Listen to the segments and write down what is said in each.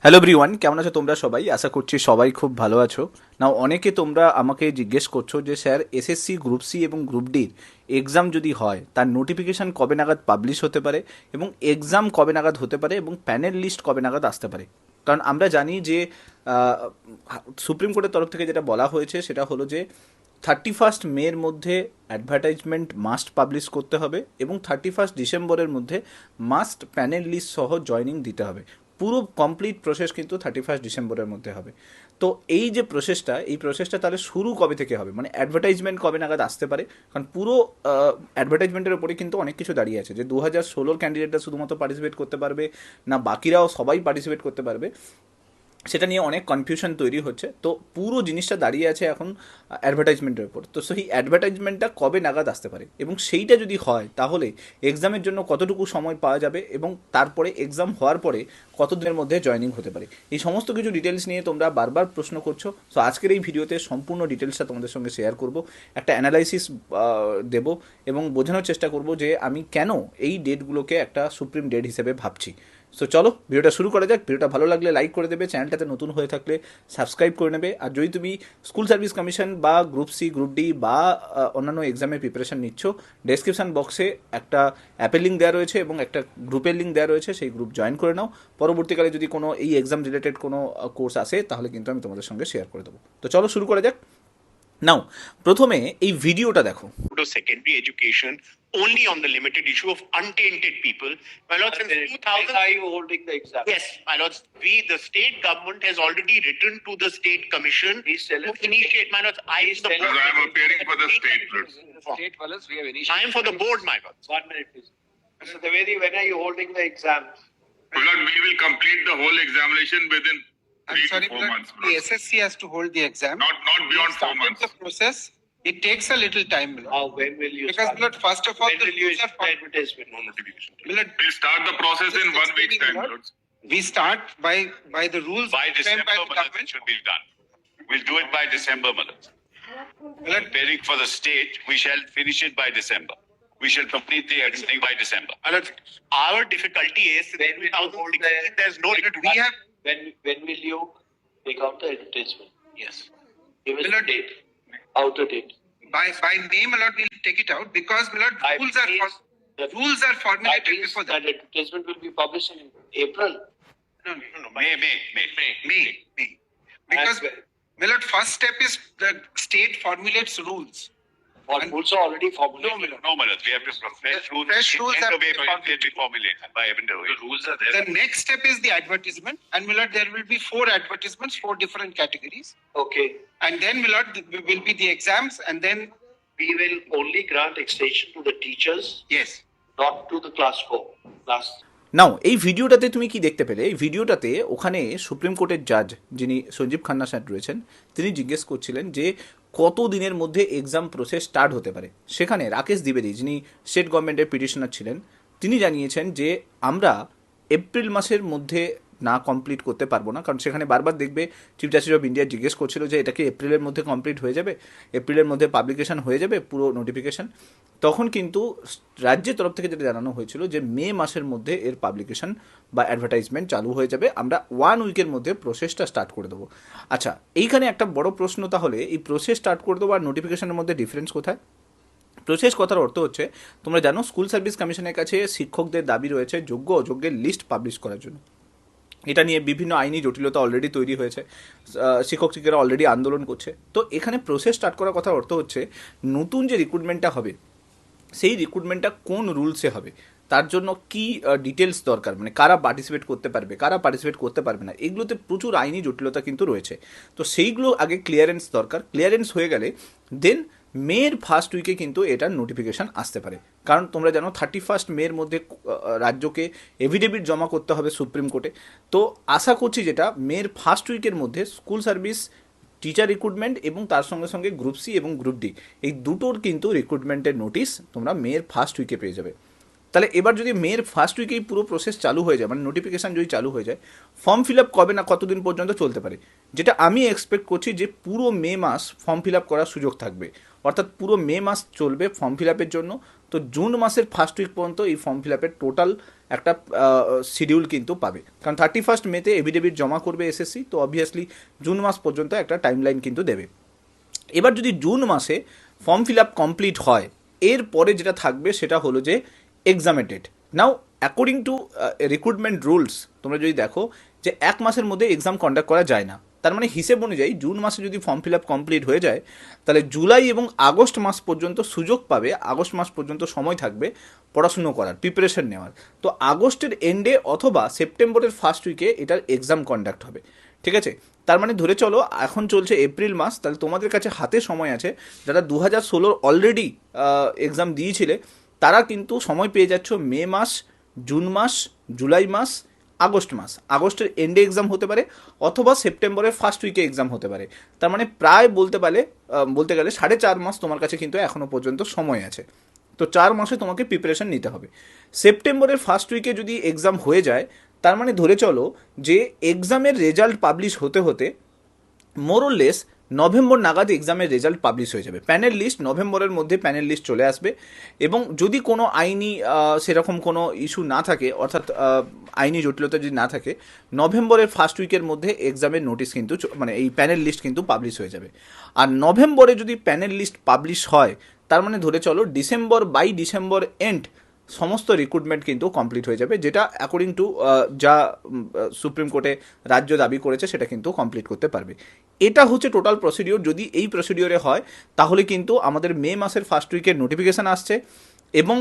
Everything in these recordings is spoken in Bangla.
হ্যালো এভরিওয়ান, কেমন আছো তোমরা সবাই? আশা করছি সবাই খুব ভালো আছো। নাও অনেকে তোমরা আমাকে জিজ্ঞেস করছো যে স্যার এসএসসি গ্রুপ সি এবং গ্রুপ ডির এক্সাম যদি হয় তার নোটিফিকেশান কবে নাগাদ পাবলিশ হতে পারে এবং এক্সাম কবে নাগাদ হতে পারে এবং প্যানেল লিস্ট কবে নাগাদ আসতে পারে। কারণ আমরা জানি যে সুপ্রিম কোর্টের তরফ থেকে যেটা বলা হয়েছে সেটা হলো যে 31 মের মধ্যে অ্যাডভার্টাইজমেন্ট মাস্ট পাবলিশ করতে হবে এবং 31 ডিসেম্বরের মধ্যে মাস্ট প্যানেল লিস্ট সহ জয়নিং দিতে হবে। পুরো কমপ্লিট প্রসেস কিন্তু 31 ডিসেম্বরের মধ্যে হবে। তো এই যে প্রসেসটা, এই প্রসেসটা তাহলে শুরু কবে থেকে হবে, মানে অ্যাডভার্টাইজমেন্ট কবে নাগাদ আসতে পারে? কারণ পুরো অ্যাডভার্টাইজমেন্টের উপরে কিন্তু অনেক কিছু দাঁড়িয়ে আছে যে 2016 ক্যান্ডিডেটরা শুধুমাত্র পার্টিসিপেট করতে পারবে না বাকিরাও সবাই পার্টিসিপেট করতে পারবে, সেটা নিয়ে অনেক কনফিউশন তৈরি হচ্ছে। তো পুরো জিনিসটা দাঁড়িয়ে আছে এখন অ্যাডভার্টাইজমেন্টের উপর। তো সেই অ্যাডভার্টাইজমেন্টটা কবে নাগাদ আসতে পারে এবং সেইটা যদি হয় তাহলে এক্সামের জন্য কতটুকু সময় পাওয়া যাবে এবং তারপরে এক্সাম হওয়ার পরে কতদিনের মধ্যে জয়েনিং হতে পারে, এই সমস্ত কিছু ডিটেলস নিয়ে তোমরা বারবার প্রশ্ন করছো। সো আজকের এই ভিডিওতে সম্পূর্ণ ডিটেলসটা তোমাদের সঙ্গে শেয়ার করব, একটা অ্যানালাইসিস দেব এবং বোঝানোর চেষ্টা করব যে আমি কেন এই ডেটগুলোকে একটা সুপ্রিম ডেট হিসেবে ভাবছি। সো চলো ভিডিওটা শুরু করা যাক। ভিডিওটা ভালো লাগলে লাইক করে দেবে, চ্যানেলটাতে নতুন হয়ে থাকলে সাবস্ক্রাইব করে নেবে। আর যদি তুমি স্কুল সার্ভিস কমিশন বা গ্রুপ সি গ্রুপ ডি বা অন্যান্য এক্সামের প্রিপারেশন নিচ্ছ, ডেসক্রিপশন বক্সে একটা অ্যাপের লিঙ্ক দেওয়া রয়েছে এবং একটা গ্রুপের লিঙ্ক দেওয়া রয়েছে, সেই গ্রুপ জয়েন করে নাও। পরবর্তীকালে যদি কোনো এই এক্সাম রিলেটেড কোনো কোর্স আসে তাহলে কিন্তু আমি তোমাদের সঙ্গে শেয়ার করে দেবো। তো চলো শুরু করা যাক। নাও প্রথমে এই ভিডিওটা দেখো। To secondary education only on the limited issue of untainted people. My lords, since 2000, Are you holding the exam? yes, my lords, the state government has already written to the state commission Please tell to us. initiate, my lords, Please tell us. I am appearing for the state, lords. The state fellows, we have I initiated. am for the board, my lords. 1 minute, please. Mr. Trivedi, when are you holding the exam? Lord, we will complete the whole examination within I'm 3 sorry, to 4 but months. the Lord. SSC has to hold the exam. Not We beyond have 4 started months. the process. It takes a little time, Milord. How, when will you Because, start? Milord, first of all, When the will you rules are issue the advertisement? No notification. Milord, We'll start the process in Just 1 week's explaining, time, Milord. lords. we start by the rules By framed December, by the my lords, it government. should be done. We'll do it by December, my lords. Milord, Preparing for the state, we shall finish it by December. We shall complete the everything by December. My lords, our difficulty is When will you hold the? there's no we have When will you take out the advertisement? yes. Give us the Milord. date. Out the date. by May, Milord, we'll take it out because, Milord, I rules are means that- rules are That formulated means before that that. advertisement will be published in April. No, No, May. May. Because, And when- Milord, first step is the state formulates rules. What And- rules are already formulated? No, Milord. No, Manoj, we have to fresh rules. Fresh rules have be been formulated by even the rules are The next step is the advertisement, and Milord, there will be 4 advertisements, 4 different categories, Okay. and then Milord will be the exams, and then We will only grant extension to the teachers, yes, not to the class 4. Class নাও এই ভিডিওটাতে তুমি কি দেখতে পেলে? এই ভিডিওটাতে ওখানে সুপ্রিম কোর্টের জাজ যিনি সঞ্জীব খান্না স্যার রয়েছেন, তিনি জিজ্ঞেস করছিলেন যে কত দিনের মধ্যে এক্সাম প্রসেস স্টার্ট হতে পারে। সেখানে রাকেশ দ্বিবেদী, যিনি স্টেট গভর্নমেন্টের পিটিশনার ছিলেন, তিনি জানিয়েছেন যে আমরা এপ্রিল মাসের মধ্যে না কমপ্লিট করতে পারবো না, কারণ সেখানে বারবার দেখবে চিফ জাস্টিস অফ ইন্ডিয়া জিজ্ঞেস করছিল যে এটা কি এপ্রিলের মধ্যে কমপ্লিট হয়ে যাবে, এপ্রিলের মধ্যে পাবলিকেশন হয়ে যাবে পুরো নোটিফিকেশন। তখন কিন্তু রাজ্যের তরফ থেকে যেটা জানানো হয়েছিল যে মে মাসের মধ্যে এর পাবলিকেশন বা অ্যাডভার্টাইজমেন্ট চালু হয়ে যাবে, আমরা 1 উইকের মধ্যে প্রসেসটা স্টার্ট করে দেবো। আচ্ছা, এইখানে একটা বড় প্রশ্ন, তাহলে এই প্রসেস স্টার্ট করে দেবো আর নোটিফিকেশনের মধ্যে ডিফারেন্স কোথায়? প্রসেস কথার অর্থ হচ্ছে, তোমরা জানো স্কুল সার্ভিস কমিশনের কাছে শিক্ষকদের দাবি রয়েছে যোগ্য অযোগ্যের লিস্ট পাবলিশ করার জন্য। এটা নিয়ে বিভিন্ন আইনি জটিলতা অলরেডি তৈরি হয়েছে, শিক্ষক শিক্ষিকারা অলরেডি আন্দোলন করছে। তো এখানে প্রসেস স্টার্ট করার কথার অর্থ হচ্ছে নতুন যে রিক্রুটমেন্টটা হবে সেই রিক্রুটমেন্টটা কোন রুলসে হবে, তার জন্য কি ডিটেলস দরকার, মানে কারা পার্টিসিপেট করতে পারবে কারা পার্টিসিপেট করতে পারবে না, এগুলোতে প্রচুর আইনি জটিলতা কিন্তু রয়েছে। তো সেইগুলো আগে ক্লিয়ারেন্স দরকার। ক্লিয়ারেন্স হয়ে গেলে দেন মের ফার্স্ট উইকে কিন্তু এটার নোটিফিকেশান আসতে পারে। কারণ তোমরা জানো 31 মের মধ্যে রাজ্যকে এভিডেভিট জমা করতে হবে সুপ্রিম কোর্টে। তো আশা করছি যেটা মের ফার্স্ট উইকের মধ্যে স্কুল সার্ভিস টিচার রিক্রুটমেন্ট এবং তার সঙ্গে সঙ্গে গ্রুপ সি এবং গ্রুপ ডি এই দুটোর কিন্তু রিক্রুটমেন্টের নোটিশ তোমরা মের ফার্স্ট উইকে পেয়ে যাবে। তাহলে এবার যদি মের ফার্স্ট উইকেই পুরো প্রসেস চালু হয়ে যায়, মানে নোটিফিকেশান যদি চালু হয়ে যায়, ফর্ম ফিল আপ কবে না কতদিন পর্যন্ত চলতে পারে? যেটা আমি এক্সপেক্ট করছি যে পুরো মে মাস ফর্ম ফিল আপ করার সুযোগ থাকবে, অর্থাৎ পুরো মে মাস চলবে ফর্ম ফিল আপের জন্য। তো জুন মাসের ফার্স্ট উইক পর্যন্ত এই ফর্ম ফিল আপের টোটাল একটা শিডিউল কিন্তু পাবে, কারণ 31 মেতে এভিডেভিট জমা করবে এসএসসি, তো অবভিয়াসলি জুন মাস পর্যন্ত একটা টাইমলাইন কিন্তু দেবে। এবার যদি জুন মাসে ফর্ম ফিল আপ কমপ্লিট হয়, এরপরে যেটা থাকবে সেটা হলো যে এক্সামের ডেট। Now according to recruitment rules তোমরা যদি দেখো যে 1 মাসের মধ্যে এক্সাম কন্ডাক্ট করা যায় না, তার মানে হিসেব অনুযায়ী জুন মাসে যদি ফর্ম ফিল আপ কমপ্লিট হয়ে যায়, তাহলে জুলাই এবং আগস্ট মাস পর্যন্ত সুযোগ পাবে, আগস্ট মাস পর্যন্ত সময় থাকবে পড়াশুনো করার, প্রিপারেশন নেওয়ার। তো আগস্টের এন্ডে অথবা সেপ্টেম্বরের ফার্স্ট উইকে এটার এক্সাম কন্ডাক্ট হবে, ঠিক আছে? তার মানে ধরে চলো এখন চলছে এপ্রিল মাস, তাহলে তোমাদের কাছে হাতে সময় আছে, যারা 2016 অলরেডি এক্সাম দিয়েছিলে তারা কিন্তু সময় পেয়ে যাচ্ছ মে মাস, জুন মাস, জুলাই মাস, আগস্ট মাস। আগস্টের এন্ডে এক্সাম হতে পারে অথবা সেপ্টেম্বরের ফার্স্ট উইকে এক্সাম হতে পারে। তার মানে প্রায় বলতে গেলে 4.5 মাস তোমার কাছে কিন্তু এখনও পর্যন্ত সময় আছে। তো 4 মাসে তোমাকে প্রিপারেশন নিতে হবে। সেপ্টেম্বরের ফার্স্ট উইকে যদি এক্সাম হয়ে যায়, তার মানে ধরে চলো যে এক্সামের রেজাল্ট পাবলিশ হতে হতে মোরলেস নভেম্বর নাগাদ এক্সামের রেজাল্ট পাবলিশ হয়ে যাবে। প্যানেল লিস্ট নভেম্বরের মধ্যে প্যানেল লিস্ট চলে আসবে, এবং যদি কোনো আইনি সেরকম কোনো ইস্যু না থাকে, অর্থাৎ আইনি জটিলতা যদি না থাকে, নভেম্বরের ফার্স্ট উইকের মধ্যে এক্সামের নোটিশ কিন্তু মানে এই প্যানেল লিস্ট কিন্তু পাবলিশ হয়ে যাবে। আর নভেম্বরে যদি প্যানেল লিস্ট পাবলিশ হয়, তার মানে ধরে চলো ডিসেম্বর এন্ড সমস্ত রিক্রুটমেন্ট কিন্তু কমপ্লিট হয়ে যাবে, যেটা অ্যাকর্ডিং টু যা সুপ্রিম কোর্টে রাজ্য দাবি করেছে সেটা কিন্তু কমপ্লিট করতে পারবে। এটা হচ্ছে টোটাল প্রসিডিওর। যদি এই প্রসিডিওরে হয় তাহলে কিন্তু আমাদের মে মাসের ফার্স্ট উইকের নোটিফিকেশান আসছে, এবং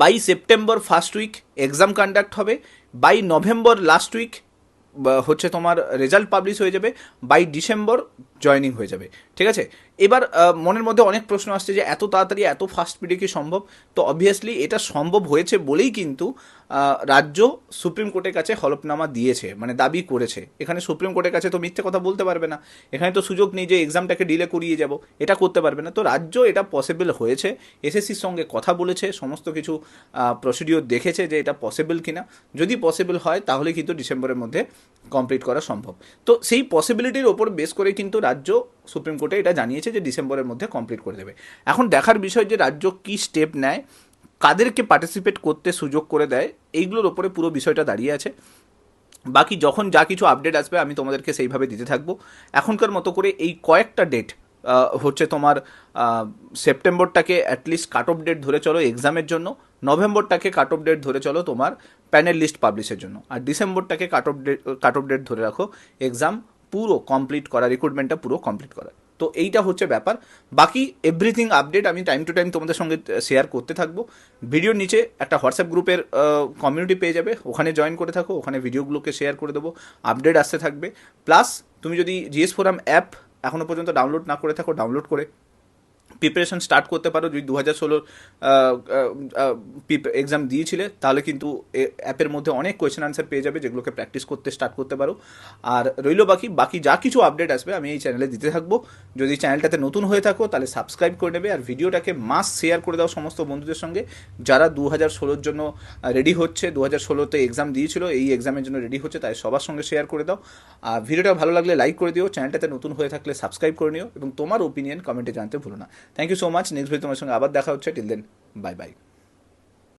by September first week exam conduct হবে, বাই নভেম্বর লাস্ট উইক হচ্ছে তোমার রেজাল্ট পাবলিশ হয়ে যাবে, বাই ডিসেম্বর জয়েনিং হয়ে যাবে, ঠিক আছে? এবার মনের মধ্যে অনেক প্রশ্ন আসছে যে এত তাড়াতাড়ি এত ফাস্ট স্পিডে কি সম্ভব? তো অবভিয়াসলি এটা সম্ভব হয়েছে বলেই কিন্তু রাজ্য সুপ্রিম কোর্টের কাছে হলফনামা দিয়েছে, মানে দাবি করেছে। এখানে সুপ্রিম কোর্টের কাছে তো মিথ্যে কথা বলতে পারবে না, এখানে তো সুযোগ নেই যে এক্সামটাকে ডিলে করিয়ে যাব, এটা করতে পারবে না। তো রাজ্য এটা পসিবল হয়েছে, এসএসসির সঙ্গে কথা বলেছে, সমস্ত কিছু প্রসিডিওর দেখেছে যে এটা পসিবল কিনা। যদি পসিবল হয় তাহলে কিন্তু ডিসেম্বরের মধ্যে কমপ্লিট করা সম্ভব। তো সেই পসিবিলিটির ওপর বেস করে কিন্তু রাজ্য সুপ্রিম কোর্টে এটা জানিয়েছে যে ডিসেম্বরের মধ্যে কমপ্লিট করে দেবে। এখন দেখার বিষয় যে রাজ্য কী স্টেপ নেয়, কাদেরকে পার্টিসিপেট করতে সুযোগ করে দেয়, এইগুলোর ওপরে পুরো বিষয়টা দাঁড়িয়ে আছে। বাকি যখন যা কিছু আপডেট আসবে আমি তোমাদেরকে সেইভাবে দিতে থাকবো। এখনকার মতো করে এই কয়েকটা ডেট হচ্ছে তোমার সেপ্টেম্বরটাকে অ্যাটলিস্ট কাট অফ ডেট ধরে চলো এক্সামের জন্য, নভেম্বরটাকে কাট অফ ডেট ধরে চলো তোমার প্যানেল লিস্ট পাবলিশের জন্য, আর ডিসেম্বরটাকে কাট অফ ডেট ধরে রাখো এক্সাম পুরো কমপ্লিট করা, রিক্রুটমেন্টটা পুরো কমপ্লিট করা। তো এইটা হচ্ছে ব্যাপার। বাকি এভরিথিং আপডেট আমি টাইম টু টাইম তোমাদের সঙ্গে শেয়ার করতে থাকবো। ভিডিওর নিচে একটা হোয়াটসঅ্যাপ গ্রুপের কমিউনিটি পেয়ে যাবে, ওখানে জয়েন করে থাকো, ওখানে ভিডিওগুলোকে শেয়ার করে দেবো, আপডেট আসতে থাকবে। প্লাস তুমি যদি জিএস ফোরাম অ্যাপ এখনও পর্যন্ত ডাউনলোড না করে থাকো, ডাউনলোড করে প্রিপারেশন স্টার্ট করতে পারো। যদি 2016 এক্সাম দিয়েছিলে তাহলে কিন্তু অ্যাপের মধ্যে অনেক কোয়েশ্চেন আনসার পেয়ে যাবে, যেগুলোকে প্র্যাকটিস করতে স্টার্ট করতে পারো। আর রইল বাকি যা কিছু আপডেট আসবে আমি এই চ্যানেলে দিতে থাকবো। যদি চ্যানেলটাতে নতুন হয়ে থাকো তাহলে সাবস্ক্রাইব করে নেবে, আর ভিডিওটাকে মাস্ট শেয়ার করে দাও সমস্ত বন্ধুদের সঙ্গে যারা 2016-র জন্য রেডি হচ্ছে, 2016-তে এক্সাম দিয়েছিল, এই এক্সামের জন্য রেডি হচ্ছে, তাই সবার সঙ্গে শেয়ার করে দাও। আর ভিডিওটা ভালো লাগলে লাইক করে দিও, চ্যানেলটাতে নতুন হয়ে থাকলে সাবস্ক্রাইব করে নিও, এবং তোমার ওপিনিয়ন কমেন্টে জানতে ভুলো না। Thank you so much. Next video তোমার সঙ্গে আবার দেখা হচ্ছে। Till then, bye by.